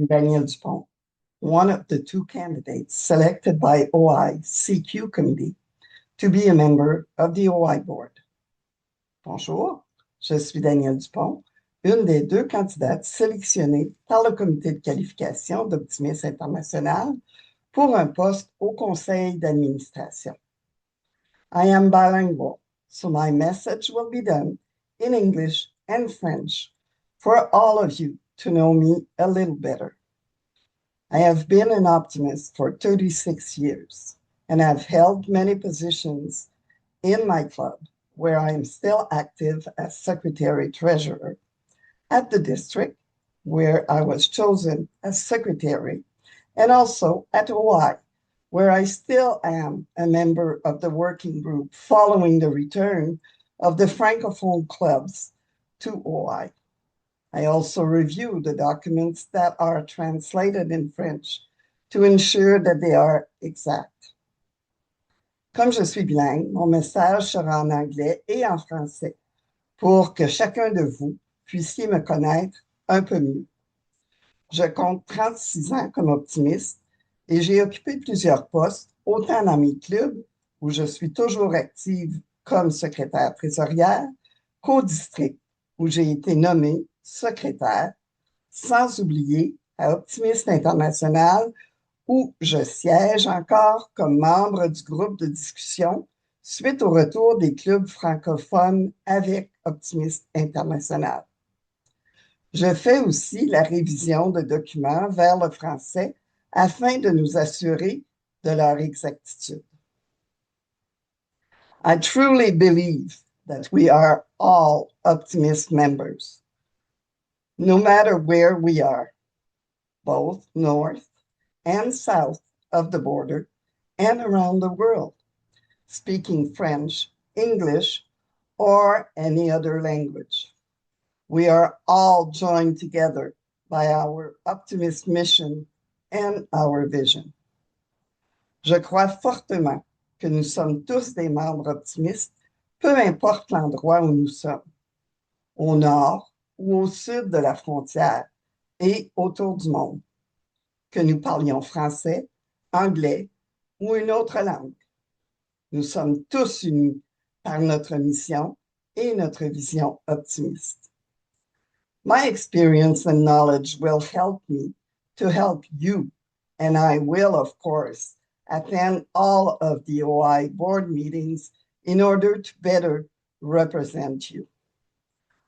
Daniel Dupont, one of the two candidates selected by OI CQ Committee to be a member of the OI Board. Bonjour, je suis Daniel Dupont, une des deux candidates sélectionnées par le comité de qualification d'Optimisme International pour un poste au conseil d'administration. I am bilingual, so my message will be done in English and French for all of you to know me a little better. I have been an optimist for 36 years and have held many positions in my club, where I am still active as secretary-treasurer, at the district, where I was chosen as secretary, and also at OI, where I still am a member of the working group following the return of the Francophone clubs to OI. I also review the documents that are translated in French to ensure that they are exact. Comme je suis bilingue, mon message sera en anglais et en français pour que chacun de vous puissiez me connaître un peu mieux. Je compte 36 ans comme optimiste et j'ai occupé plusieurs postes, autant dans mes clubs, où je suis toujours active comme secrétaire trésorière, qu'au district, où j'ai été nommée secrétaire, sans oublier à Optimisme International, où je siège encore comme membre du groupe de discussion suite au retour des clubs francophones avec Optimisme International. Je fais aussi la révision de documents vers le français afin de nous assurer de leur exactitude. I truly believe that we are all Optimist members, no matter where we are, both north and south of the border and around the world, speaking French, English, or any other language. We are all joined together by our optimist mission and our vision. Je crois fortement que nous sommes tous des membres optimistes, peu importe l'endroit où nous sommes, au nord ou au sud de la frontière et autour du monde, que nous parlions français, anglais ou une autre langue. Nous sommes tous unis par notre mission et notre vision optimiste. My experience and knowledge will help me to help you, and I will, of course, attend all of the OI board meetings in order to better represent you.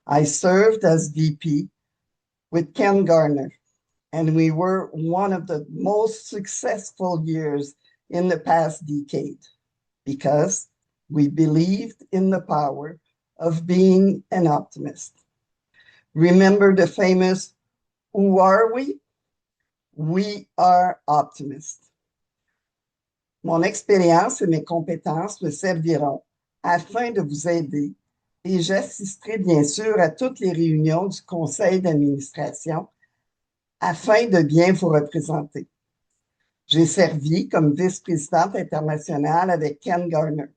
I served as VP with Ken Garner, and we were one of the most successful years in the past decade because we believed in the power of being an optimist. Remember the famous, who are we? We are optimists. Mon expérience et mes compétences me serviront afin de vous aider et j'assisterai bien sûr à toutes les réunions du conseil d'administration afin de bien vous représenter. J'ai servi comme vice-présidente internationale avec Ken Garner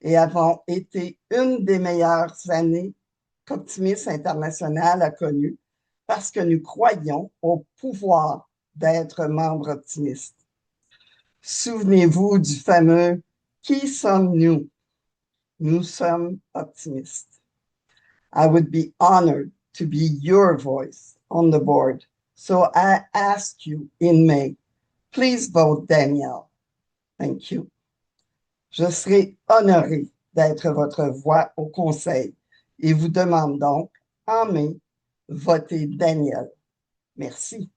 et avons été une des meilleures années qu'Optimisme International a connues parce que nous croyons au pouvoir d'être membre optimiste. Souvenez-vous du fameux « Qui sommes-nous? » Nous sommes optimistes. I would be honored to be your voice on the board, so I ask you in May, please vote Danielle. Thank you. Je serai honoré d'être votre voix au conseil et vous demande donc, en mai, votez Danielle. Merci.